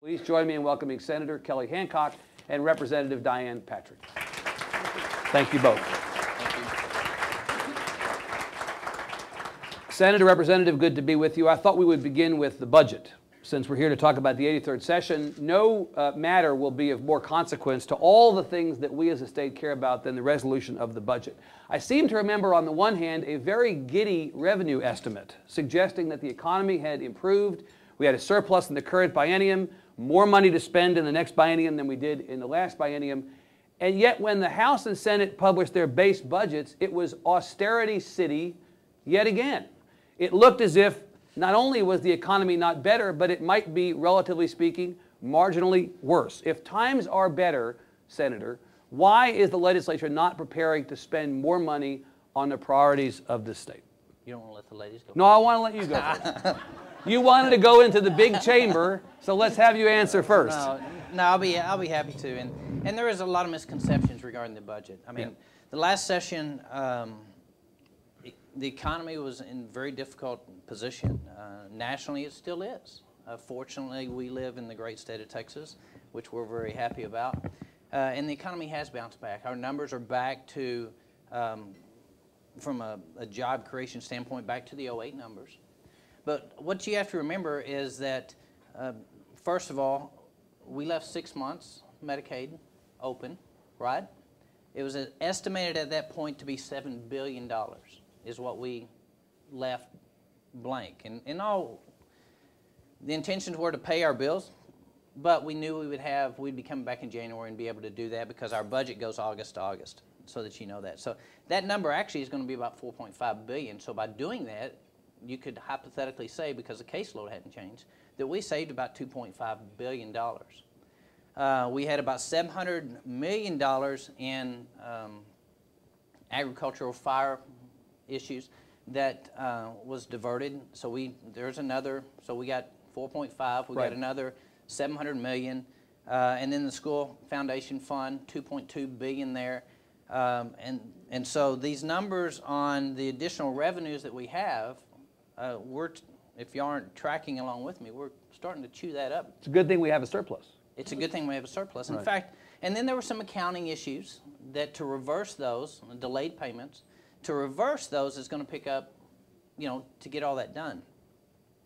Please join me in welcoming Senator Kelly Hancock and Representative Diane Patrick. Thank you both. Senator, Representative, good to be with you. I thought we would begin with the budget. Since we're here to talk about the 83rd session, no matter will be of more consequence to all the things that we as a state care about than the resolution of the budget. I seem to remember, on the one hand, a very giddy revenue estimate suggesting that the economy had improved. We had a surplus in the current biennium, more money to spend in the next biennium than we did in the last biennium. And yet when the House and Senate published their base budgets, it was austerity city yet again. It looked as if not only was the economy not better, but it might be, relatively speaking, marginally worse. If times are better, Senator, why is the legislature not preparing to spend more money on the priorities of this state? You don't want to let the ladies go? No, I want to let you go first. You wanted to go into the big chamber, so let's have you answer first. No, I'll be happy to. And there is a lot of misconceptions regarding the budget. I mean, the last session, the economy was in a very difficult position. Nationally, it still is. Fortunately, we live in the great state of Texas, which we're very happy about. And the economy has bounced back. Our numbers are back to, from a job creation standpoint, back to the '08 numbers. But what you have to remember is that, first of all, we left 6 months Medicaid open, right? It was estimated at that point to be $7 billion is what we left blank. And in all, the intentions were to pay our bills, but we knew we'd be coming back in January and be able to do that because our budget goes August to August, so that you know that. So that number actually is going to be about $4.5 billion. So by doing that, you could hypothetically say, because the caseload hadn't changed, that we saved about $2.5 billion. We had about $700 million in agricultural fire issues that was diverted. So there's another, so we got 4.5, we got another 700 million, and then the school foundation fund, 2.2 billion there. And so these numbers on the additional revenues that we have, if you aren't tracking along with me, we're starting to chew that up. It's a good thing we have a surplus. It's a good thing we have a surplus. In fact, and then there were some accounting issues that to reverse those, delayed payments, to reverse those is going to pick up, to get all that done.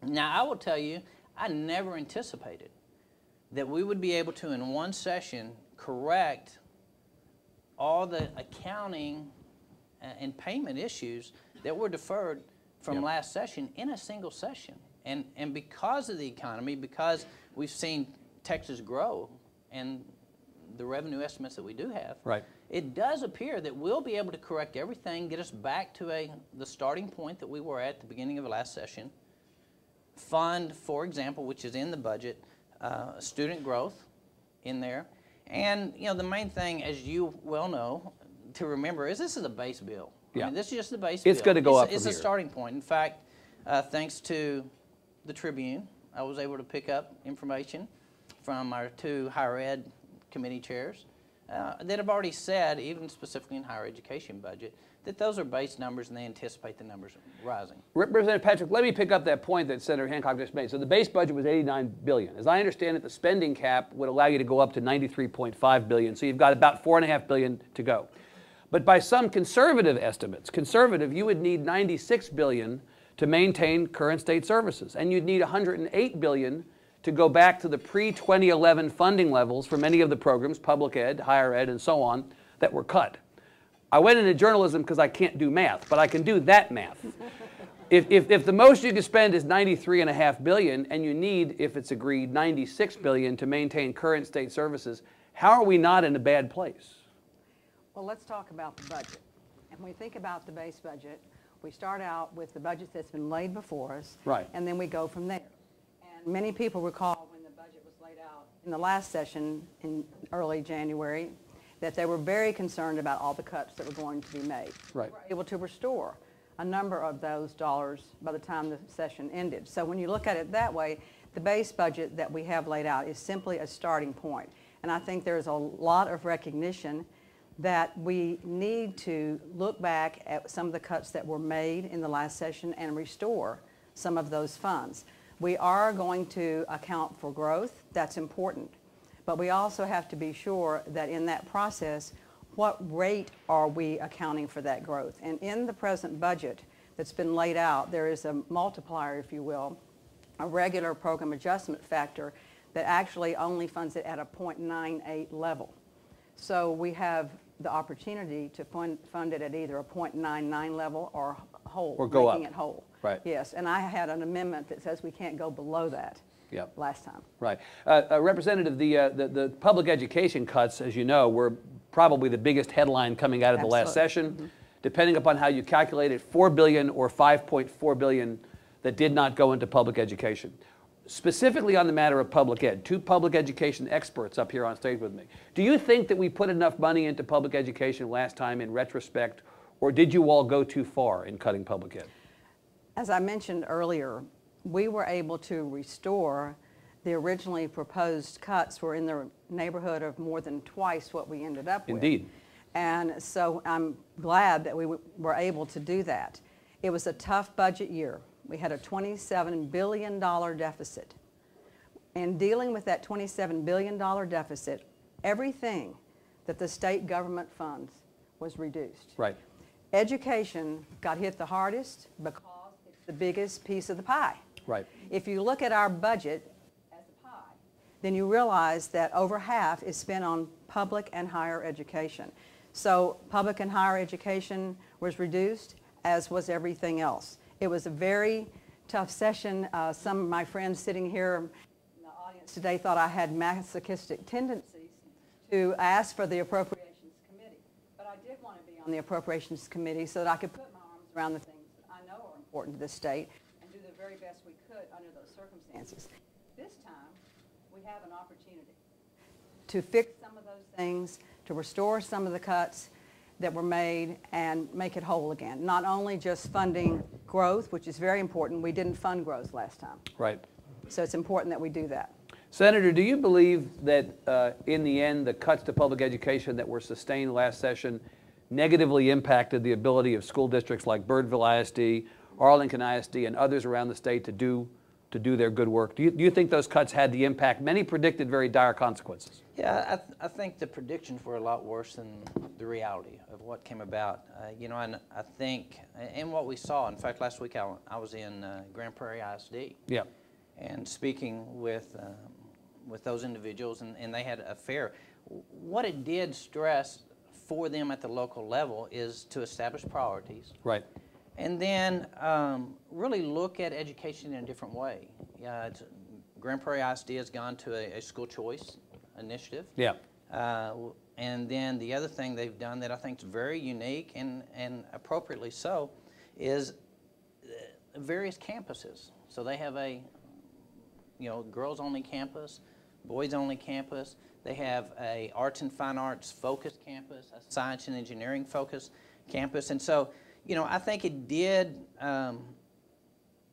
Now, I will tell you, I never anticipated that we would be able to, in one session, correct all the accounting and payment issues that were deferred from last session in a single session. And because of the economy, because we've seen Texas grow and the revenue estimates that we do have, it does appear that we'll be able to correct everything, get us back to the starting point that we were at the beginning of the last session, fund, for example, which is in the budget, student growth in there. And the main thing, as you well know, to remember is this is a base bill. I mean, this is just the base bill. It's going to go up from It's a starting point. In fact, thanks to the Tribune, I was able to pick up information from our 2 higher ed committee chairs that have already said, even specifically in higher education budget, that those are base numbers and they anticipate the numbers rising. Representative Patrick, let me pick up that point that Senator Hancock just made. So the base budget was $89 billion. As I understand it, the spending cap would allow you to go up to $93.5 billion. So you've got about $4.5 billion to go. But by some conservative estimates, you would need $96 billion to maintain current state services. And you'd need $108 billion to go back to the pre-2011 funding levels for many of the programs, public ed, higher ed, and so on, that were cut. I went into journalism because I can't do math, but I can do that math. If the most you can spend is $93.5 billion, and you need, if it's agreed, $96 billion to maintain current state services, how are we not in a bad place? Well, let's talk about the budget. And when we think about the base budget, we start out with the budget that's been laid before us, and then we go from there. And many people recall when the budget was laid out in the last session in early January that they were very concerned about all the cuts that were going to be made. We were able to restore a number of those dollars by the time the session ended. So when you look at it that way, the base budget that we have laid out is simply a starting point. And I think there's a lot of recognition that we need to look back at some of the cuts that were made in the last session and restore some of those funds. We are going to account for growth. That's important. But we also have to be sure that in that process, what rate are we accounting for that growth? And in the present budget that's been laid out, there is a multiplier, if you will, a regular program adjustment factor that actually only funds it at a 0.98 level. So we have the opportunity to fund it at either a 0.99 level or whole, or go making up. It whole. Right. Yes, and I had an amendment that says we can't go below that. Yep. Last time. Right. Representative, the public education cuts, as you know, were probably the biggest headline coming out of the last session. Mm-hmm. Depending upon how you calculate it, $4 billion or $5.4 billion that did not go into public education. Specifically on the matter of public ed, two public education experts up here on stage with me. Do you think that we put enough money into public education last time in retrospect, or did you all go too far in cutting public ed? As I mentioned earlier, we were able to restore the originally proposed cuts were in the neighborhood of more than twice what we ended up with. Indeed. And so I'm glad that we were able to do that. It was a tough budget year. We had a $27 billion deficit. In dealing with that $27 billion deficit, everything that the state government funds was reduced. Right. Education got hit the hardest because it's the biggest piece of the pie. Right. If you look at our budget as a pie, then you realize that over half is spent on public and higher education. So public and higher education was reduced, as was everything else. It was a very tough session. Some of my friends sitting here in the audience today thought I had masochistic tendencies to ask for the Appropriations Committee. But I did want to be on the Appropriations Committee so that I could put my arms around the things that I know are important to this state and do the very best we could under those circumstances. This time, we have an opportunity to fix some of those things, to restore some of the cuts that were made and make it whole again. Not only just funding growth, which is very important. We didn't fund growth last time. Right. So it's important that we do that. Senator, do you believe that in the end, the cuts to public education that were sustained last session negatively impacted the ability of school districts like Birdville ISD, Arlington ISD, and others around the state to do their good work? Do you think those cuts had the impact? Many predicted very dire consequences. Yeah, I think the predictions were a lot worse than the reality of what came about. You know, and I think, and what we saw, in fact, last week I was in Grand Prairie ISD. Yeah. And speaking with those individuals, and they had a fair, what it did stress for them at the local level is to establish priorities. Right. And then really look at education in a different way. Grand Prairie ISD has gone to a school choice initiative. Yeah. And then the other thing they've done that I think is very unique and appropriately so is various campuses. So they have a girls-only campus, boys-only campus. They have a arts and fine arts focused campus, a science and engineering focused campus. And so, I think it did,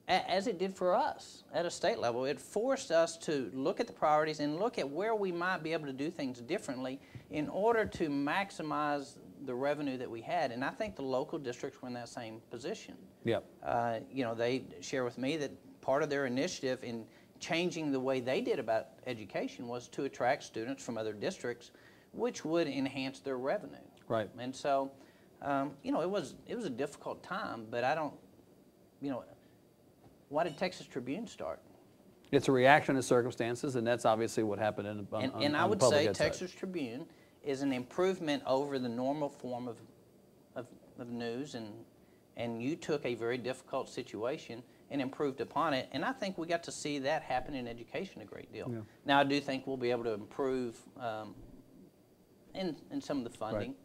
as it did for us at a state level, it forced us to look at the priorities and look at where we might be able to do things differently in order to maximize the revenue that we had. And I think the local districts were in that same position. Yeah. They share with me that part of their initiative in changing the way they did about education was to attract students from other districts, which would enhance their revenue. Right. And so, it was a difficult time, but I don't, why did Texas Tribune start? It's a reaction to circumstances, and that's obviously what happened on And I would the public say ed side. Texas Tribune is an improvement over the normal form of news, and you took a very difficult situation and improved upon it, and I think we got to see that happen in education a great deal. Yeah. Now, I do think we'll be able to improve in some of the funding. Right.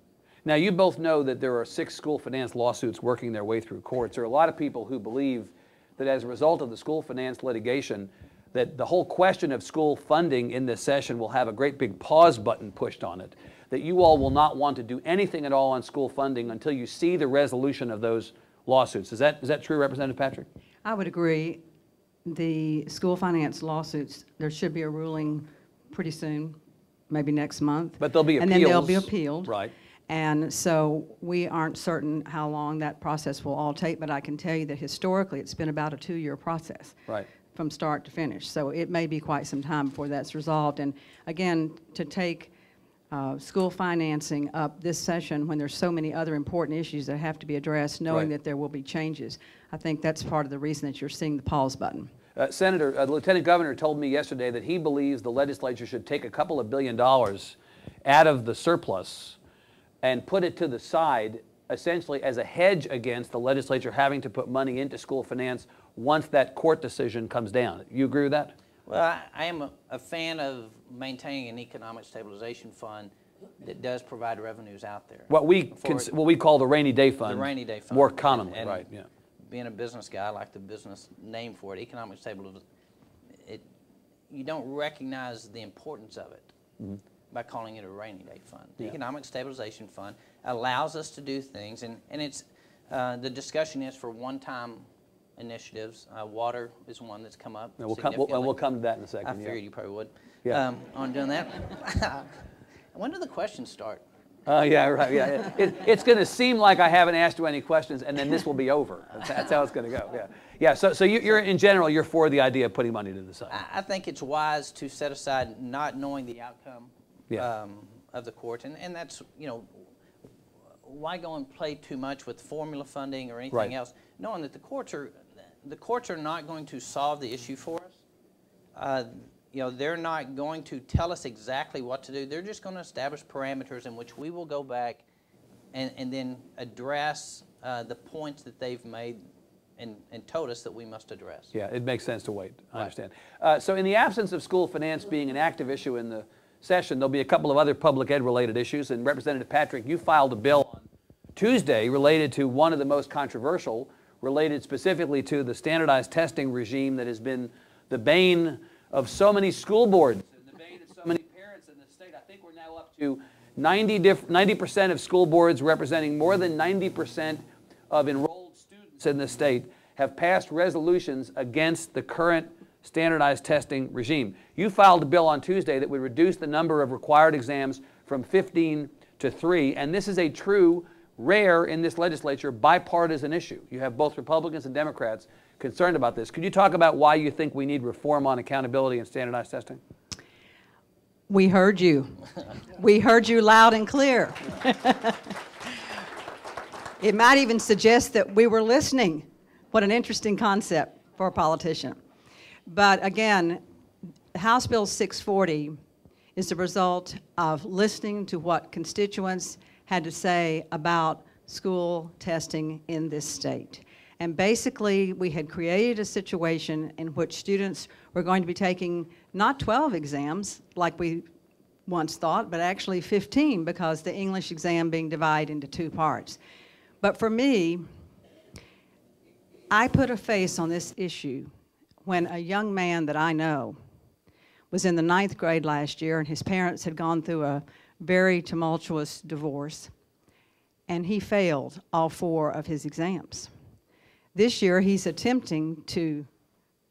Now, you both know that there are 6 school finance lawsuits working their way through courts. There are a lot of people who believe that as a result of the school finance litigation, that the whole question of school funding in this session will have a great big pause button pushed on it, that you all will not want to do anything at all on school funding until you see the resolution of those lawsuits. Is that true, Representative Patrick? I would agree. The school finance lawsuits, there should be a ruling pretty soon, maybe next month. But there'll be appeals. And then they'll be appealed. Right. And so we aren't certain how long that process will all take, but I can tell you that historically it's been about a 2-year process. Right. from start to finish. So it may be quite some time before that's resolved. And again, to take school financing up this session when there's so many other important issues that have to be addressed, knowing that there will be changes, I think that's part of the reason that you're seeing the pause button. Senator, the Lieutenant Governor told me yesterday that he believes the legislature should take a couple of $2 billion out of the surplus and put it to the side, essentially as a hedge against the legislature having to put money into school finance once that court decision comes down. You agree with that? Well, I am a fan of maintaining an economic stabilization fund that does provide revenues out there. What we call the rainy day fund. The rainy day fund. More commonly, and right, yeah. Being a business guy, I like the business name for it, economic stabilization. You don't recognize the importance of it by calling it a rainy day fund. The economic stabilization fund allows us to do things, and it's, the discussion is for one-time initiatives. Water is one that's come up. And we'll come to that in a second. I figured you probably would. Yeah. On doing that. When do the questions start? Yeah, right. Yeah, it's going to seem like I haven't asked you any questions, and then this will be over. That's how it's going to go. Yeah, yeah. So you're in general, you're for the idea of putting money to the side. I think it's wise to set aside not knowing the outcome of the court, and that's, you know, why go and play too much with formula funding or anything else, knowing that the courts are not going to solve the issue for us. You know, they're not going to tell us exactly what to do. They're just going to establish parameters in which we will go back and then address the points that they've made and told us that we must address. Yeah, it makes sense to wait. I understand. So in the absence of school finance being an active issue in the session, there'll be a couple of other public ed related issues. And Representative Patrick, you filed a bill on Tuesday related to one of the most controversial, related specifically to the standardized testing regime that has been the bane of so many school boards and the bane of so many parents in the state. I think we're now up to 90% of school boards, representing more than 90% of enrolled students in the state, have passed resolutions against the current standardized testing regime. You filed a bill on Tuesday that would reduce the number of required exams from 15 to 3, and this is a true, rare in this legislature, bipartisan issue. You have both Republicans and Democrats concerned about this. Could you talk about why you think we need reform on accountability and standardized testing? We heard you. We heard you loud and clear. It might even suggest that we were listening. What an interesting concept for a politician. But again, House Bill 640 is the result of listening to what constituents had to say about school testing in this state. And basically, we had created a situation in which students were going to be taking not 12 exams like we once thought, but actually 15, because the English exam being divided into 2 parts. But for me, I put a face on this issue when a young man that I know was in the 9th grade last year, and his parents had gone through a very tumultuous divorce, and he failed all 4 of his exams. This year, he's attempting to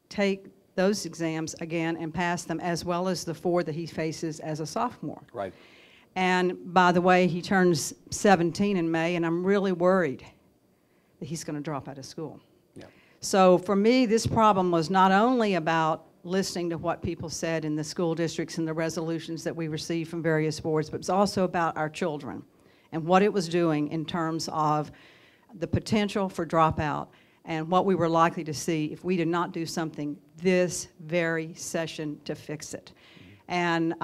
take those exams again and pass them, as well as the 4 that he faces as a sophomore. Right. And by the way, he turns 17 in May, and I'm really worried that he's going to drop out of school. Yeah. So for me, this problem was not only about listening to what people said in the school districts and the resolutions that we received from various boards, but it's also about our children and what it was doing in terms of the potential for dropout and what we were likely to see if we did not do something this very session to fix it. And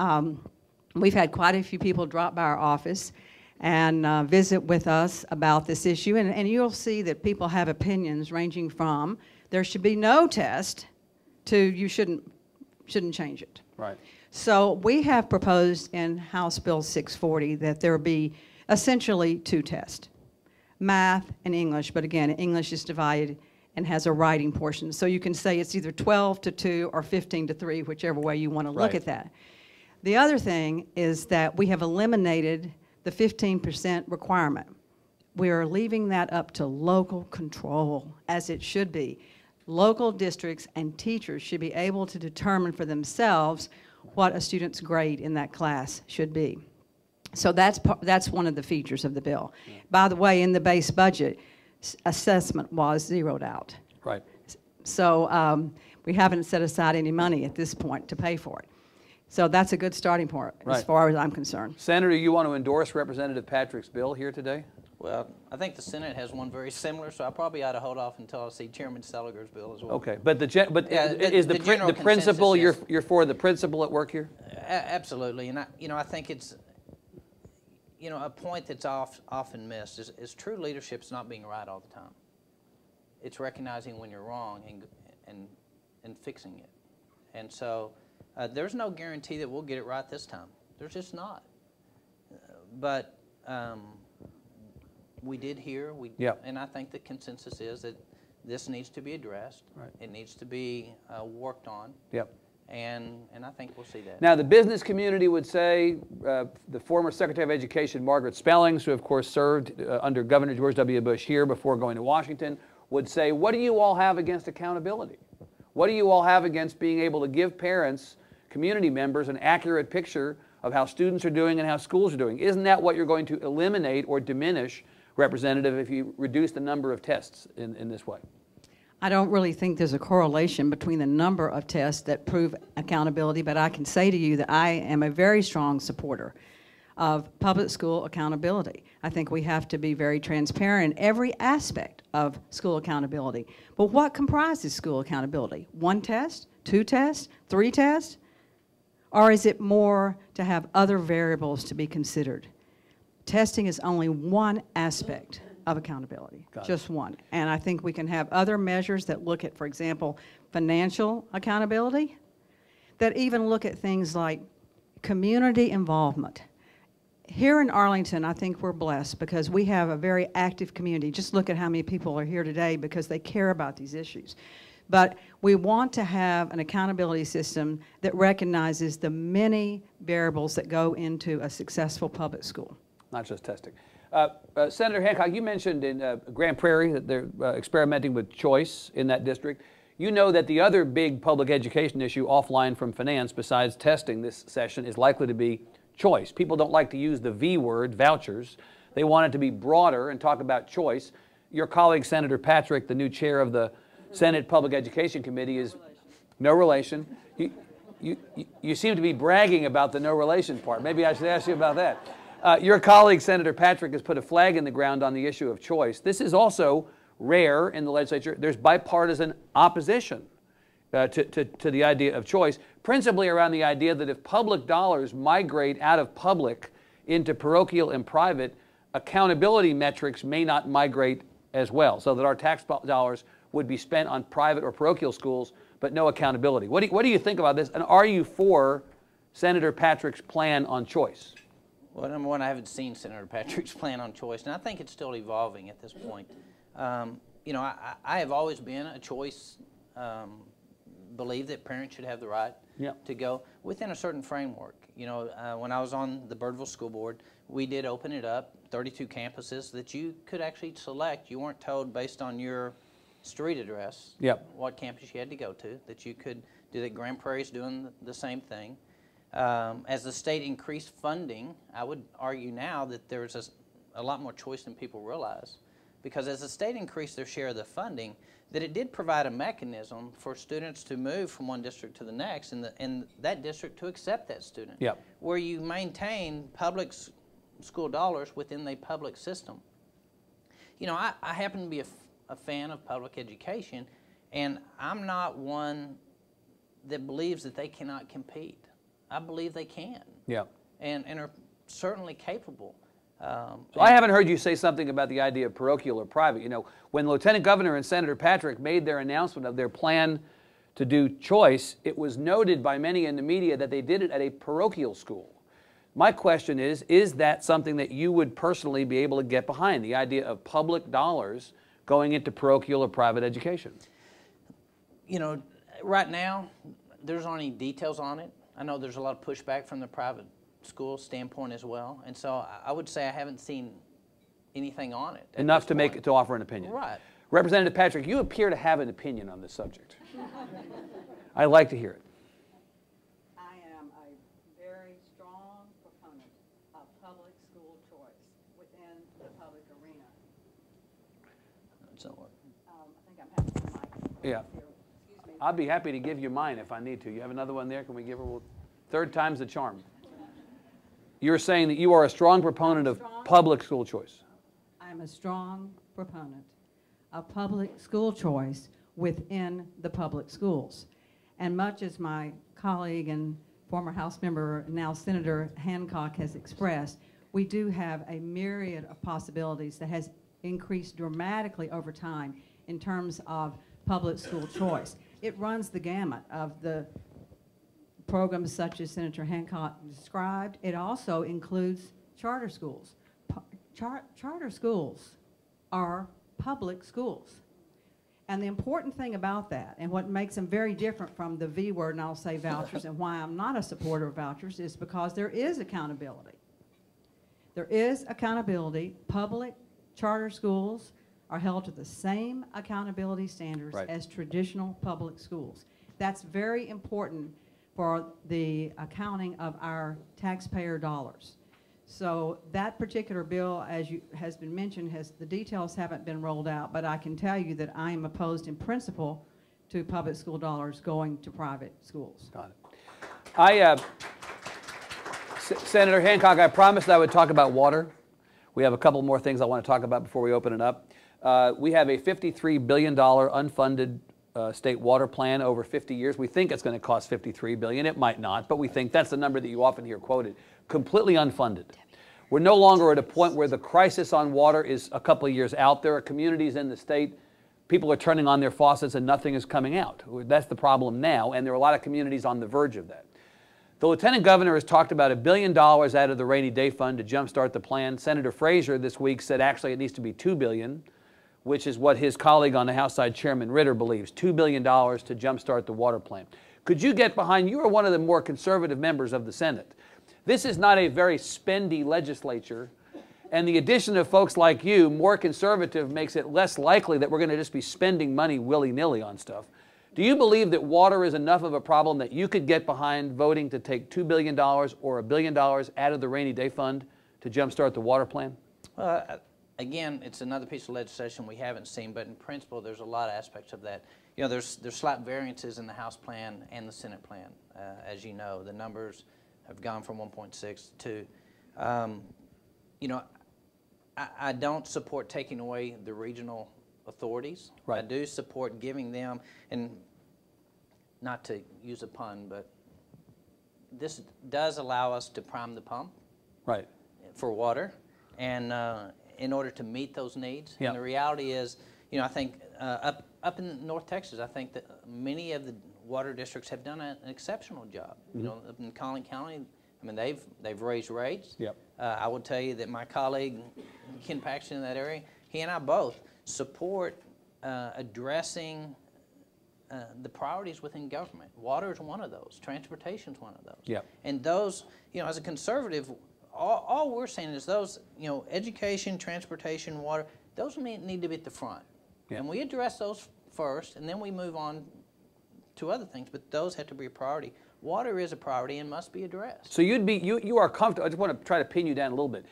we've had quite a few people drop by our office and visit with us about this issue, and you'll see that people have opinions ranging from there should be no test to you shouldn't change it. Right. So we have proposed in House Bill 640 that there be essentially 2 tests, math and English, but again, English is divided and has a writing portion. So you can say it's either 12 to 2 or 15 to 3, whichever way you want to look at that. The other thing is that we have eliminated the 15% requirement. We are leaving that up to local control, as it should be. Local districts and teachers should be able to determine for themselves what a student's grade in that class should be. So that's one of the features of the bill. Yeah. By the way, in the base budget, assessment was zeroed out. Right. So We haven't set aside any money at this point to pay for it. So that's a good starting point Right. as far as I'm concerned. Senator, you want to endorse Representative Patrick's bill here today? Well, I think the Senate has one very similar, so I probably ought to hold off until I see Chairman Seliger's bill as well. Okay, but Yeah, is the general principle, consensus, you're for the principle at work here? Absolutely, and I think it's, a point that's often missed is true leadership's not being right all the time. It's recognizing when you're wrong and fixing it. And so there's no guarantee that we'll get it right this time. There's just not. But we did hear, and I think the consensus is that this needs to be addressed. Right. It needs to be worked on. Yep. And I think we'll see that. Now, the business community would say, the former Secretary of Education, Margaret Spellings, who of course served under Governor George W. Bush here before going to Washington, would say, what do you all have against accountability? What do you all have against being able to give parents, community members, an accurate picture of how students are doing and how schools are doing? Isn't that what you're going to eliminate or diminish, Representative, if you reduce the number of tests in this way? I don't really think there's a correlation between the number of tests that prove accountability, but I can say to you that I am a very strong supporter of public school accountability. I think we have to be very transparent in every aspect of school accountability. But what comprises school accountability? 1 test, 2 tests, 3 tests? Or is it more to have other variables to be considered? Testing is only one aspect of accountability, just one. And I think we can have other measures that look at, for example, financial accountability, that even look at things like community involvement. Here in Arlington, I think we're blessed because we have a very active community. Just look at how many people are here today because they care about these issues. But we want to have an accountability system that recognizes the many variables that go into a successful public school. Not just testing. Senator Hancock, you mentioned in Grand Prairie that they're experimenting with choice in that district. You know that the other big public education issue offline from finance, besides testing this session, is likely to be choice. People don't like to use the V word, vouchers. They want it to be broader and talk about choice. Your colleague, Senator Patrick, the new chair of the Senate Public Education Committee, is no relation. You seem to be bragging about the no relation part. Maybe I should ask you about that. Your colleague, Senator Patrick, has put a flag in the ground on the issue of choice. This is also rare in the legislature. There's bipartisan opposition to the idea of choice, principally around the idea that if public dollars migrate out of public into parochial and private, accountability metrics may not migrate as well, so that our tax dollars would be spent on private or parochial schools, but no accountability. What do you think about this, and are you for Senator Patrick's plan on choice? Well, number one, I haven't seen Senator Patrick's plan on choice, and I think it's still evolving at this point. I have always been a choice, believe that parents should have the right to go within a certain framework. When I was on the Birdville School Board, we did open it up, 32 campuses that you could actually select. You weren't told based on your street address what campus you had to go to, that you could do that. Grand Prairie's doing the same thing. As the state increased funding, I would argue now that there's a lot more choice than people realize. Because as the state increased their share of the funding, that it did provide a mechanism for students to move from one district to the next and that district to accept that student. Where you maintain public school dollars within the public system. I happen to be a fan of public education, and I'm not one that believes that they cannot compete. I believe they can. And are certainly capable. So I haven't heard you say something about the idea of parochial or private. When the Lieutenant Governor and Senator Patrick made their announcement of their plan to do choice, it was noted by many in the media that they did it at a parochial school. My question is that something that you would personally be able to get behind, the idea of public dollars going into parochial or private education? Right now, there's not any details on it. I know there's a lot of pushback from the private school standpoint as well, and so I would say I haven't seen anything on it. Enough to offer an opinion. Right. Representative Patrick, you appear to have an opinion on this subject. I'd like to hear it. I am a very strong proponent of public school choice within the public arena. That's not working. I think I'm having the mic. Yeah. Here. Excuse me I'll be happy to give you mine if I need to. You have another one there? Can we give her? Third time's the charm. You're saying that you are a strong proponent of public school choice. I'm a strong proponent of public school choice within the public schools. And much as my colleague and former House member, now Senator Hancock, has expressed, we do have a myriad of possibilities that has increased dramatically over time in terms of public school choice. It runs the gamut of the programs such as Senator Hancock described. It also includes charter schools. Charter schools are public schools. And the important thing about that, and what makes them very different from the V word, and I'll say vouchers, and why I'm not a supporter of vouchers, is because there is accountability. There is accountability. Public charter schools are held to the same accountability standards as traditional public schools. That's very important for the accounting of our taxpayer dollars. So that particular bill, as has been mentioned, the details haven't been rolled out, but I can tell you that I am opposed in principle to public school dollars going to private schools. Got it. Senator Hancock, I promised I would talk about water. We have a couple more things I want to talk about before we open it up. We have a $53 billion unfunded state water plan over 50 years. We think it's going to cost $53 billion. It might not, but we think that's the number that you often hear quoted. Completely unfunded. We're no longer at a point where the crisis on water is a couple of years out. There are communities in the state, people are turning on their faucets and nothing is coming out. That's the problem now, and there are a lot of communities on the verge of that. The Lieutenant Governor has talked about $1 billion out of the rainy day fund to jumpstart the plan. Senator Frazier this week said actually it needs to be $2 billion, which is what his colleague on the House side, Chairman Ritter, believes, $2 billion to jumpstart the water plan. Could you get behind, you are one of the more conservative members of the Senate. This is not a very spendy legislature, and the addition of folks like you, more conservative, makes it less likely that we're going to just be spending money willy-nilly on stuff. Do you believe that water is enough of a problem that you could get behind voting to take $2 billion or $1 billion out of the rainy day fund to jumpstart the water plan? Again, it's another piece of legislation we haven't seen, but in principle, there's a lot of aspects of that. You know, there's slight variances in the House plan and the Senate plan. As you know, the numbers have gone from 1.6 to 2. You know, I don't support taking away the regional authorities. I do support giving them, and not to use a pun, but this does allow us to prime the pump for water, and in order to meet those needs. And the reality is, you know, I think up in North Texas, I think that many of the water districts have done an exceptional job. You know, up in Collin County, I mean, they've raised rates. I will tell you that my colleague Ken Paxton in that area, he and I both support addressing the priorities within government. Water is one of those. Transportation is one of those. And those, you know, as a conservative, all we're saying is those, you know, education, transportation, water, those need to be at the front. And we address those first, and then we move on to other things, but those have to be a priority. Water is a priority and must be addressed. So you are comfortable, I just want to try to pin you down a little bit.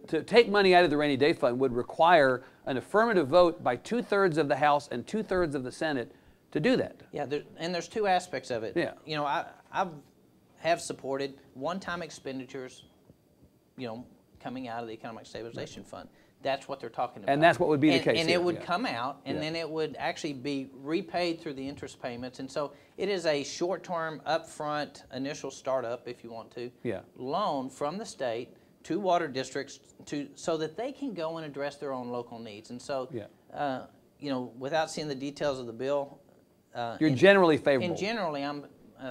To take money out of the rainy day fund would require an affirmative vote by 2/3 of the House and 2/3 of the Senate to do that. And there's two aspects of it. You know, I have supported one-time expenditures, you know, coming out of the Economic Stabilization Fund. That's what they're talking about. And that's what would be the case And here. it would come out, and then it would actually be repaid through the interest payments. And so it is a short-term, upfront, initial startup, if you want to, loan from the state to water districts so that they can go and address their own local needs. And so, you know, without seeing the details of the bill, you're generally favorable. And generally, I'm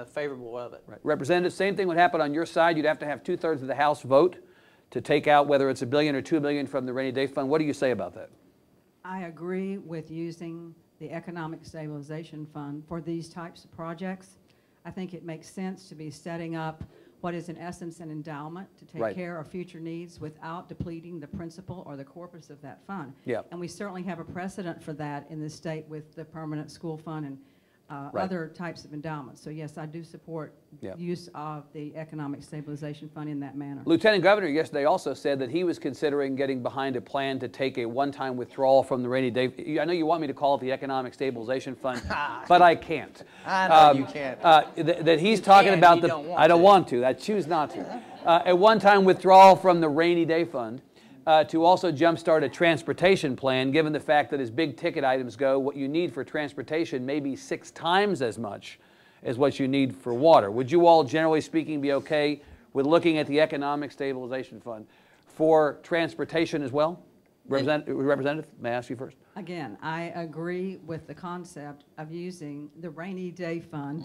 favorable of it. Representative, same thing would happen on your side. You'd have to have 2/3 of the House vote to take out whether it's $1 billion or $2 billion from the rainy day fund. What do you say about that? I agree with using the Economic Stabilization Fund for these types of projects. I think it makes sense to be setting up what is in essence an endowment to take care of future needs without depleting the principal or the corpus of that fund. And we certainly have a precedent for that in the state with the Permanent School Fund and Right. other types of endowments. So yes, I do support use of the Economic Stabilization Fund in that manner. Lieutenant Governor yesterday also said that he was considering getting behind a plan to take a one-time withdrawal from the rainy day. I know you want me to call it the Economic Stabilization Fund, but I can't. I know you can't. That he's talking about the. I don't want to. I choose not to. A one-time withdrawal from the rainy day fund. To also jumpstart a transportation plan, given the fact that as big ticket items go, what you need for transportation may be 6 times as much as what you need for water. Would you all, generally speaking, be okay with looking at the Economic Stabilization Fund for transportation as well? Representative, may I ask you first? Again, I agree with the concept of using the rainy day fund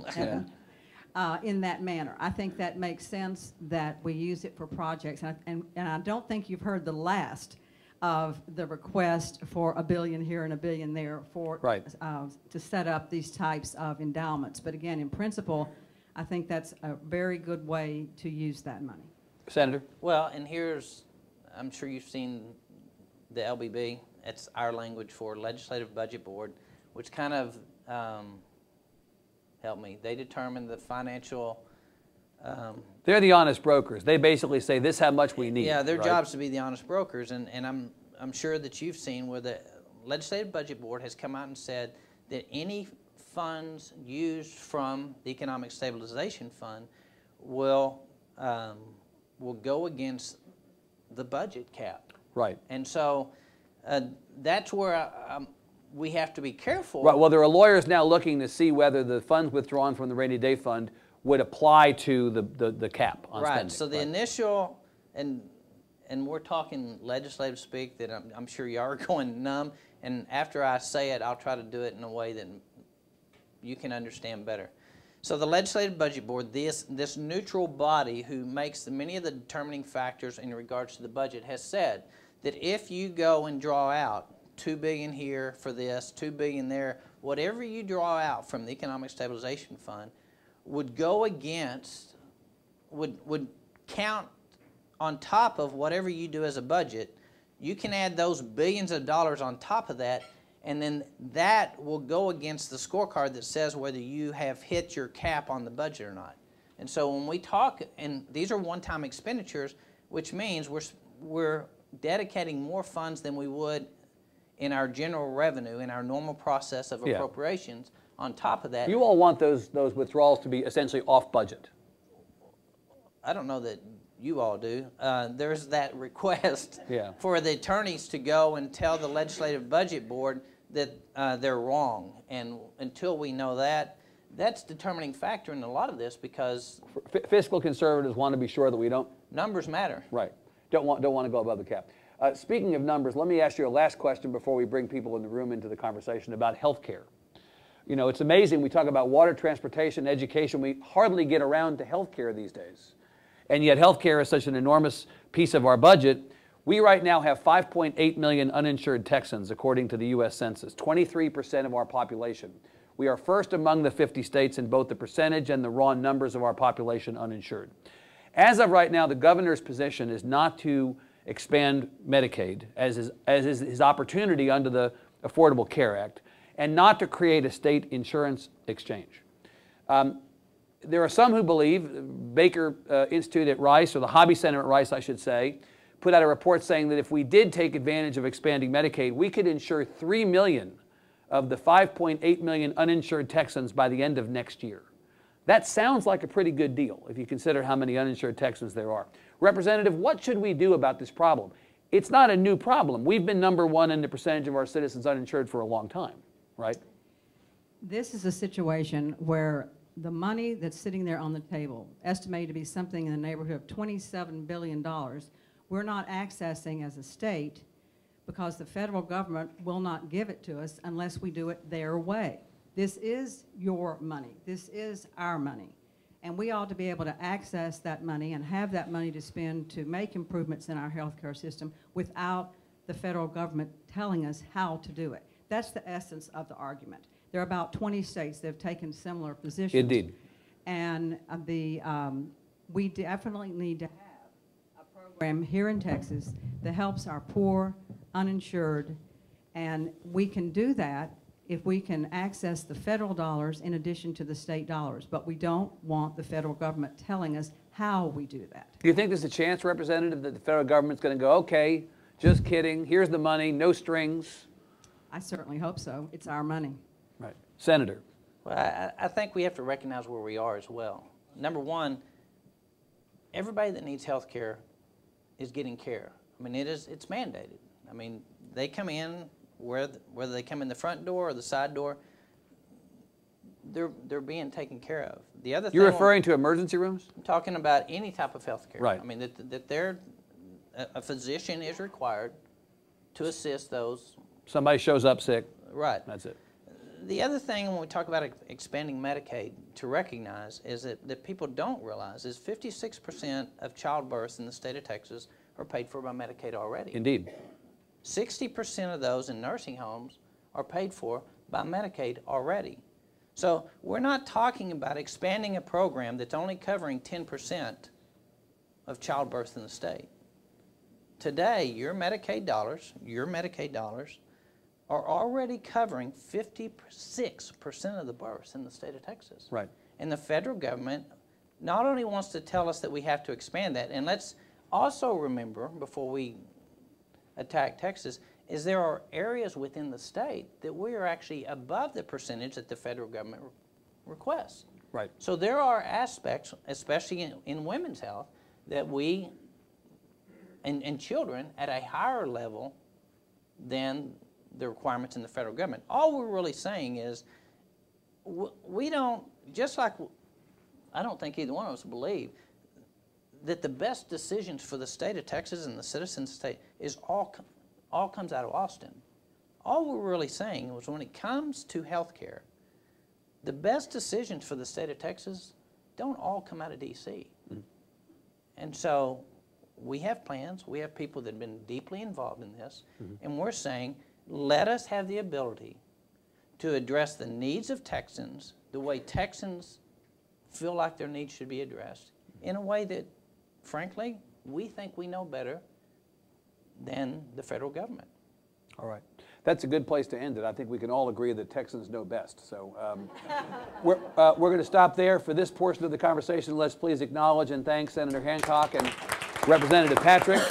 in that manner. I think that makes sense that we use it for projects, and I don't think you've heard the last of the request for $1 billion here and $1 billion there for to set up these types of endowments. But again, in principle, I think that's a very good way to use that money. Senator? Well, and here's, I'm sure you've seen the LBB. It's our language for Legislative Budget Board, which kind of help me. They determine the financial. They're the honest brokers. They basically say this is how much we need. Yeah, their job's to be the honest brokers, and I'm sure that you've seen where the Legislative Budget Board has come out and said that any funds used from the Economic Stabilization Fund will go against the budget cap. Right. And so that's where we have to be careful. Right. Well, there are lawyers now looking to see whether the funds withdrawn from the rainy day fund would apply to the cap on spending. Right. So the initial, and we're talking legislative speak that I'm sure you are going numb. And after I say it, I'll try to do it in a way that you can understand better. So the Legislative Budget Board, this neutral body who makes many of the determining factors in regards to the budget, has said that if you go and draw out $2 billion here for this, $2 billion there, whatever you draw out from the Economic Stabilization Fund would go against, would count on top of whatever you do as a budget. You can add those billions of dollars on top of that, and then that will go against the scorecard that says whether you have hit your cap on the budget or not. And so when we talk, and these are one-time expenditures, which means we're dedicating more funds than we would in our general revenue, in our normal process of appropriations. On top of that, you all want those withdrawals to be essentially off budget. I don't know that you all do. There's that request for the attorneys to go and tell the Legislative Budget Board that they're wrong. And until we know that, that's a determining factor in a lot of this, because fiscal conservatives want to be sure that we don't. Numbers matter. Right. Don't want to go above the cap. Speaking of numbers, let me ask you a last question before we bring people in the room into the conversation about health care. You know, it's amazing. We talk about water, transportation, education. We hardly get around to health care these days. And yet health care is such an enormous piece of our budget. We right now have 5.8 million uninsured Texans, according to the U.S. Census, 23% of our population. We are first among the 50 states in both the percentage and the raw numbers of our population uninsured. As of right now, the governor's position is not to expand Medicaid, as is his opportunity under the Affordable Care Act, and not to create a state insurance exchange. There are some who believe, Baker Institute at Rice, or the Hobby Center at Rice, I should say, put out a report saying that if we did take advantage of expanding Medicaid, we could insure 3 million of the 5.8 million uninsured Texans by the end of next year. That sounds like a pretty good deal if you consider how many uninsured Texans there are. Representative, what should we do about this problem? It's not a new problem. We've been #1 in the percentage of our citizens uninsured for a long time, right? This is a situation where the money that's sitting there on the table, estimated to be something in the neighborhood of $27 billion, we're not accessing as a state because the federal government will not give it to us unless we do it their way. This is your money. This is our money. And we ought to be able to access that money and have that money to spend to make improvements in our healthcare system without the federal government telling us how to do it. That's the essence of the argument. There are about 20 states that have taken similar positions. Indeed. And we definitely need to have a program here in Texas that helps our poor, uninsured, and we can do that if we can access the federal dollars in addition to the state dollars. But we don't want the federal government telling us how we do that. Do you think there's a chance, Representative, that the federal government's going to go, okay, just kidding, here's the money, no strings? I certainly hope so. It's our money. Right. Senator. Well, I think we have to recognize where we are as well. Number one, everybody that needs health care is getting care. I mean, it's mandated. I mean, they come in, whether they come in the front door or the side door, they're being taken care of. The other thing, you're referring to emergency rooms? I'm talking about any type of health care. Right. I mean, that a physician is required to assist those. Somebody shows up sick. Right. That's it. The other thing when we talk about expanding Medicaid to recognize is that people don't realize is 56% of childbirths in the state of Texas are paid for by Medicaid already. Indeed. 60% of those in nursing homes are paid for by Medicaid already. So we're not talking about expanding a program that's only covering 10% of childbirths in the state. Today, your Medicaid dollars are already covering 56% of the births in the state of Texas. Right. And the federal government not only wants to tell us that we have to expand that, and let's also remember, before we attack Texas, is there are areas within the state that we are actually above the percentage that the federal government requests. Right. So there are aspects, especially in women's health, that we, and children, at a higher level than the requirements in the federal government. All we're really saying is we don't, just like I don't think either one of us believe that the best decisions for the state of Texas and the citizens of the state is all comes out of Austin. All we're really saying was when it comes to health care, the best decisions for the state of Texas don't all come out of D.C. Mm-hmm. And so we have plans. We have people that have been deeply involved in this. Mm-hmm. And we're saying, let us have the ability to address the needs of Texans the way Texans feel like their needs should be addressed in a way that, frankly, we think we know better than the federal government. All right. That's a good place to end it. I think we can all agree that Texans know best. So we're going to stop there for this portion of the conversation. Let's please acknowledge and thank Senator Hancock and Representative Patrick.